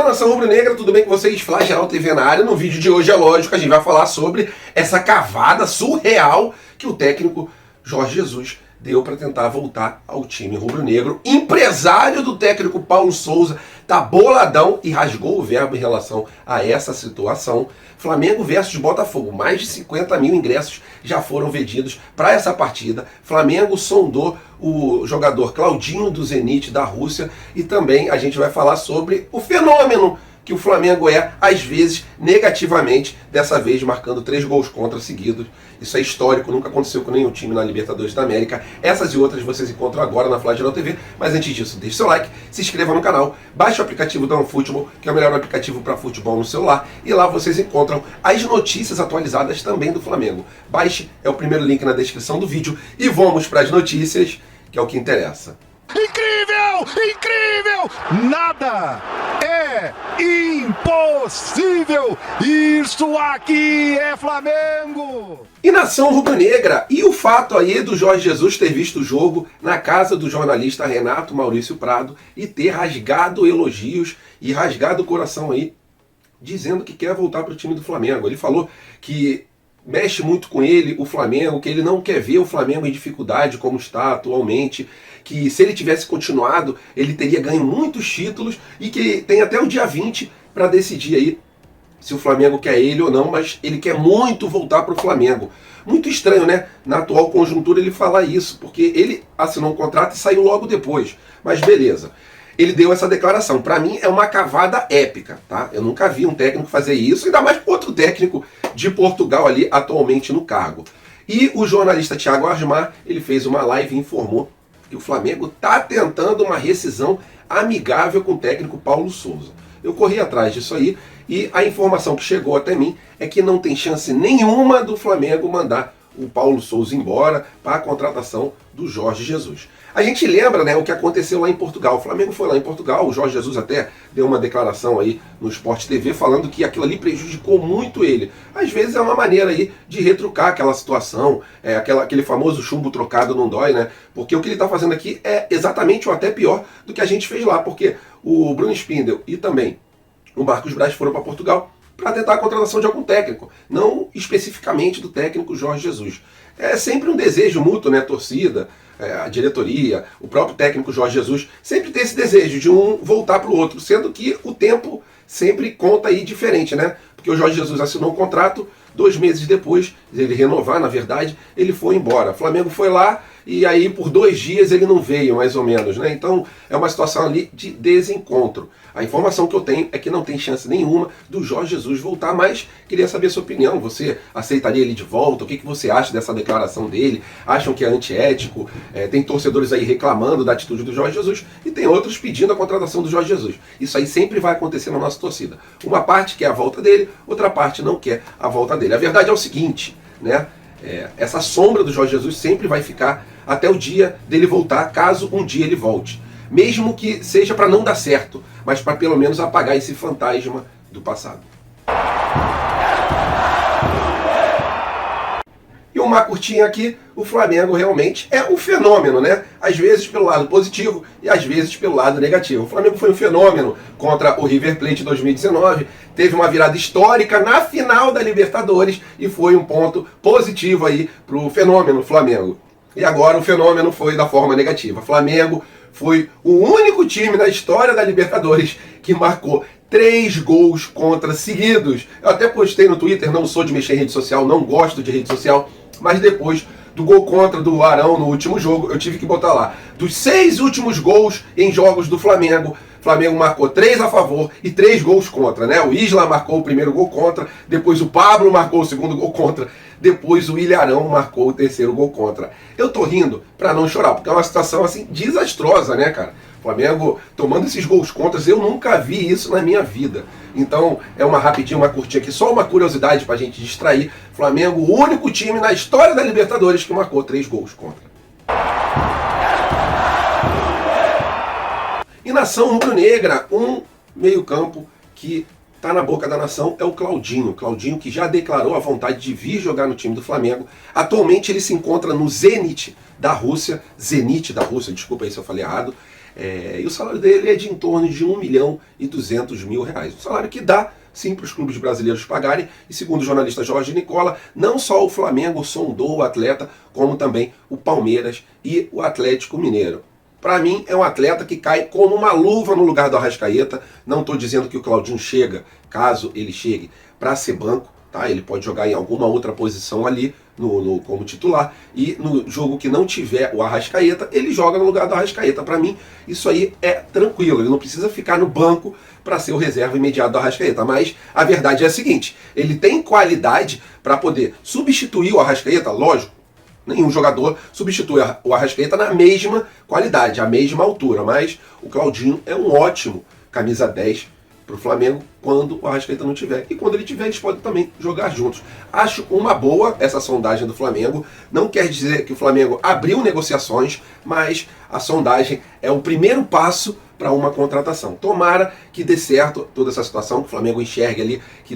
Fala, nação rubro-negra, tudo bem com vocês? Flagel TV na área. No vídeo de hoje, é lógico, a gente vai falar sobre essa cavada surreal que o técnico Jorge Jesus deu para tentar voltar ao time rubro-negro. Empresário do técnico Paulo Souza tá boladão e rasgou o verbo em relação a essa situação. Flamengo versus Botafogo, mais de 50 mil ingressos já foram vendidos para essa partida. Flamengo sondou o jogador Claudinho do Zenit da Rússia e também a gente vai falar sobre o fenômeno que o Flamengo é, às vezes, negativamente, dessa vez marcando 3 gols contra seguidos. Isso é histórico, nunca aconteceu com nenhum time na Libertadores da América. Essas e outras vocês encontram agora na Flagel TV, mas antes disso, deixe seu like, se inscreva no canal, baixe o aplicativo da OneFootball, que é o melhor aplicativo para futebol no celular, e lá vocês encontram as notícias atualizadas também do Flamengo. Baixe, é o primeiro link na descrição do vídeo, e vamos para as notícias, que é o que interessa. Incrível! Incrível! Nada é impossível! Isso aqui é Flamengo! E nação rubro-negra, e o fato aí do Jorge Jesus ter visto o jogo na casa do jornalista Renato Maurício Prado e ter rasgado elogios e rasgado o coração aí, dizendo que quer voltar para o time do Flamengo. Ele falou que mexe muito com ele, o Flamengo, que ele não quer ver o Flamengo em dificuldade como está atualmente, que se ele tivesse continuado, ele teria ganho muitos títulos e que tem até o dia 20 para decidir aí se o Flamengo quer ele ou não, mas ele quer muito voltar para o Flamengo. Muito estranho, né? Na atual conjuntura ele falar isso, porque ele assinou um contrato e saiu logo depois. Mas beleza. Ele deu essa declaração. Para mim é uma cavada épica, tá? Eu nunca vi um técnico fazer isso, ainda mais outro técnico de Portugal ali atualmente no cargo. E o jornalista Thiago Asmar, ele fez uma live e informou que o Flamengo está tentando uma rescisão amigável com o técnico Paulo Souza. Eu corri atrás disso aí e a informação que chegou até mim é que não tem chance nenhuma do Flamengo mandar o Paulo Souza embora para a contratação do Jorge Jesus. A gente lembra, né, o que aconteceu lá em Portugal. O Flamengo foi lá em Portugal, o Jorge Jesus até deu uma declaração aí no Sport TV falando que aquilo ali prejudicou muito ele. Às vezes é uma maneira aí de retrucar aquela situação, aquele famoso chumbo trocado não dói, né? Porque o que ele está fazendo aqui é exatamente ou até pior do que a gente fez lá, porque o Bruno Spindel e também o Marcos Braz foram para Portugal para tentar a contratação de algum técnico, não especificamente do técnico Jorge Jesus. É sempre um desejo mútuo, né? A torcida, a diretoria, o próprio técnico Jorge Jesus, sempre tem esse desejo de um voltar para o outro, sendo que o tempo sempre conta aí diferente, né? Porque o Jorge Jesus assinou um contrato, 2 meses depois, ele renovar, na verdade, ele foi embora. O Flamengo foi lá e aí por 2 dias ele não veio, mais ou menos, né? Então é uma situação ali de desencontro. A informação que eu tenho é que não tem chance nenhuma do Jorge Jesus voltar, mas queria saber a sua opinião. Você aceitaria ele de volta? O que você acha dessa declaração dele? Acham que é antiético? Tem torcedores aí reclamando da atitude do Jorge Jesus e tem outros pedindo a contratação do Jorge Jesus. Isso aí sempre vai acontecer na nossa torcida. Uma parte quer a volta dele, outra parte não quer a volta dele. A verdade é o seguinte, né? Essa sombra do Jorge Jesus sempre vai ficar até o dia dele voltar, caso um dia ele volte. Mesmo que seja para não dar certo, mas para pelo menos apagar esse fantasma do passado. E uma curtinha aqui, o Flamengo realmente é um fenômeno, né? Às vezes pelo lado positivo e às vezes pelo lado negativo. O Flamengo foi um fenômeno contra o River Plate em 2019, teve uma virada histórica na final da Libertadores e foi um ponto positivo aí para o fenômeno Flamengo. E agora o fenômeno foi da forma negativa. Flamengo foi o único time na história da Libertadores que marcou 3 gols contra seguidos. Eu até postei no Twitter, não sou de mexer em rede social, não gosto de rede social, mas depois do gol contra do Arão no último jogo, eu tive que botar lá. Dos 6 últimos gols em jogos do Flamengo, o Flamengo marcou 3 a favor e 3 gols contra, né? O Isla marcou o primeiro gol contra, depois o Pablo marcou o segundo gol contra, depois o Ilharão marcou o terceiro gol contra. Eu tô rindo pra não chorar, porque é uma situação assim desastrosa, né, cara? O Flamengo tomando esses gols contras, eu nunca vi isso na minha vida. Então, é uma rapidinha, uma curtinha aqui, só uma curiosidade pra gente distrair. Flamengo, o único time na história da Libertadores que marcou 3 gols contra. E nação rubro-negra, um meio-campo que tá na boca da nação é o Claudinho. Claudinho que já declarou a vontade de vir jogar no time do Flamengo. Atualmente ele se encontra no Zenit da Rússia, desculpa aí se eu falei errado. E o salário dele é de em torno de R$1.200.000. Um salário que dá, sim, para os clubes brasileiros pagarem. E segundo o jornalista Jorge Nicola, não só o Flamengo sondou o atleta, como também o Palmeiras e o Atlético Mineiro. Para mim, é um atleta que cai como uma luva no lugar do Arrascaeta. Não estou dizendo que o Claudinho chega, caso ele chegue, para ser banco. Tá? Ele pode jogar em alguma outra posição ali como titular. E no jogo que não tiver o Arrascaeta, ele joga no lugar do Arrascaeta. Para mim, isso aí é tranquilo. Ele não precisa ficar no banco para ser o reserva imediato do Arrascaeta. Mas a verdade é a seguinte: ele tem qualidade para poder substituir o Arrascaeta, lógico. Nenhum jogador substitui o Arrascaeta na mesma qualidade, à mesma altura. Mas o Claudinho é um ótimo camisa 10 para o Flamengo quando o Arrascaeta não tiver. E quando ele tiver, eles podem também jogar juntos. Acho uma boa essa sondagem do Flamengo. Não quer dizer que o Flamengo abriu negociações, mas a sondagem é o primeiro passo para uma contratação. Tomara que dê certo toda essa situação, que o Flamengo enxergue ali que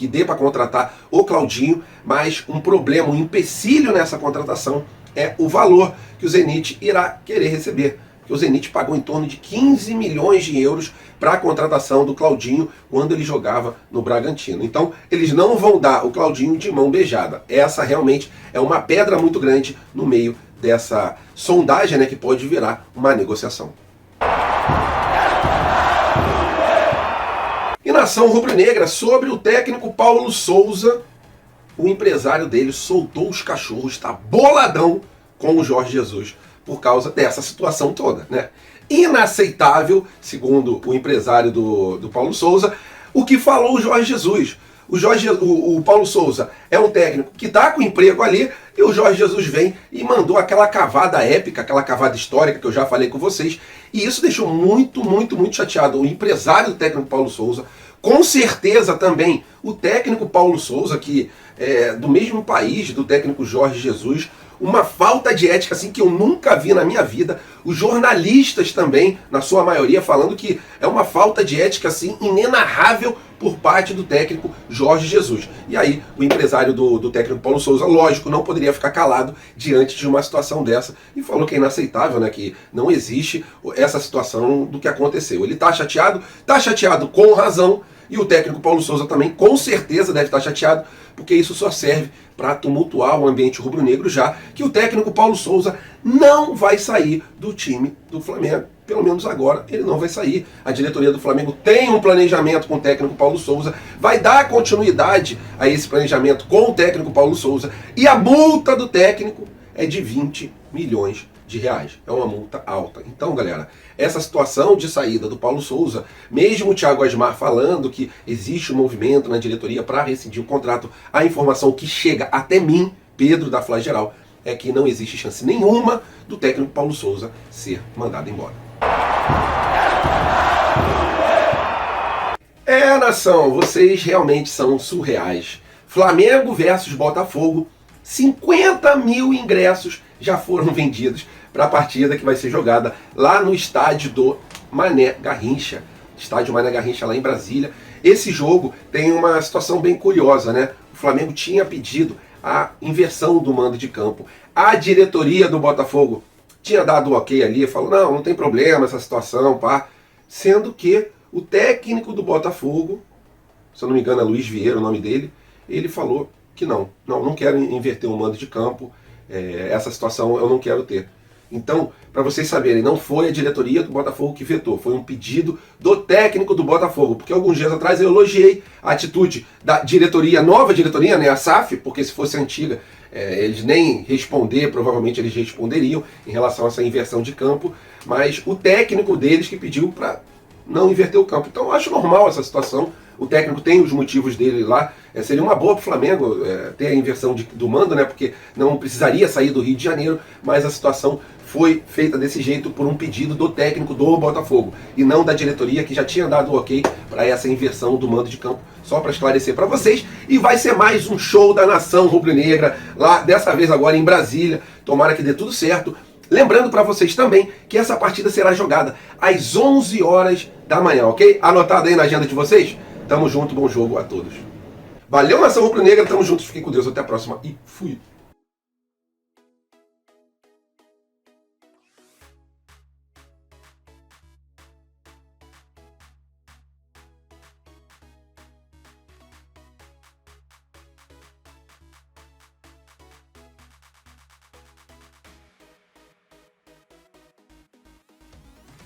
dê para contratar o Claudinho, mas um problema, um empecilho nessa contratação é o valor que o Zenit irá querer receber. Porque o Zenit pagou em torno de 15 milhões de euros para a contratação do Claudinho quando ele jogava no Bragantino. Então, eles não vão dar o Claudinho de mão beijada. Essa realmente é uma pedra muito grande no meio dessa sondagem, né, que pode virar uma negociação. E nação rubro-negra, sobre o técnico Paulo Souza, o empresário dele soltou os cachorros, está boladão com o Jorge Jesus por causa dessa situação toda, né? Inaceitável, segundo o empresário do Paulo Souza, o que falou o Jorge Jesus. O Paulo Souza é um técnico que está com emprego ali, e o Jorge Jesus vem e mandou aquela cavada épica, aquela cavada histórica que eu já falei com vocês, e isso deixou muito, muito, muito chateado o empresário do técnico Paulo Souza, com certeza também o técnico Paulo Souza, que é do mesmo país do técnico Jorge Jesus. Uma falta de ética assim que eu nunca vi na minha vida. Os jornalistas também, na sua maioria, falando que é uma falta de ética assim inenarrável por parte do técnico Jorge Jesus. E aí o empresário do técnico Paulo Souza, lógico, não poderia ficar calado diante de uma situação dessa e falou que é inaceitável, né, que não existe essa situação do que aconteceu. Ele tá chateado com razão, e o técnico Paulo Souza também com certeza deve estar chateado, porque isso só serve para tumultuar o ambiente rubro-negro, já que o técnico Paulo Souza não vai sair do time do Flamengo. Pelo menos agora ele não vai sair. A diretoria do Flamengo tem um planejamento com o técnico Paulo Souza, vai dar continuidade a esse planejamento com o técnico Paulo Souza, e a multa do técnico é de 20 milhões de reais. É uma multa alta. Então, galera, essa situação de saída do Paulo Souza, mesmo o Thiago Asmar falando que existe um movimento na diretoria para rescindir o contrato, a informação que chega até mim, Pedro da Fla Geral, é que não existe chance nenhuma do técnico Paulo Souza ser mandado embora. Nação, vocês realmente são surreais. Flamengo versus Botafogo, 50 mil ingressos já foram vendidos para a partida que vai ser jogada lá no estádio do Mané Garrincha. Estádio Mané Garrincha lá em Brasília. Esse jogo tem uma situação bem curiosa, né? O Flamengo tinha pedido a inversão do mando de campo. A diretoria do Botafogo tinha dado o ok ali, falou, não tem problema essa situação, pá. Sendo que o técnico do Botafogo, se eu não me engano é Luiz Vieira o nome dele, ele falou que não quero inverter o mando de campo, essa situação eu não quero ter. Então, para vocês saberem, não foi a diretoria do Botafogo que vetou, foi um pedido do técnico do Botafogo, porque alguns dias atrás eu elogiei a atitude da diretoria, nova diretoria, né, a SAF, porque se fosse antiga, eles nem responder, provavelmente eles responderiam em relação a essa inversão de campo, mas o técnico deles que pediu para não inverter o campo. Então eu acho normal essa situação, o técnico tem os motivos dele lá, seria uma boa para o Flamengo ter a inversão do mando, né, porque não precisaria sair do Rio de Janeiro, mas a situação foi feita desse jeito por um pedido do técnico do Botafogo, e não da diretoria que já tinha dado o ok para essa inversão do mando de campo, só para esclarecer para vocês. E vai ser mais um show da nação rubro-negra, lá dessa vez agora em Brasília, tomara que dê tudo certo. Lembrando para vocês também que essa partida será jogada às 11 horas da manhã, ok? Anotado aí na agenda de vocês? Tamo junto, bom jogo a todos. Valeu, nação rubro-negra, tamo juntos, fiquem com Deus, até a próxima e fui!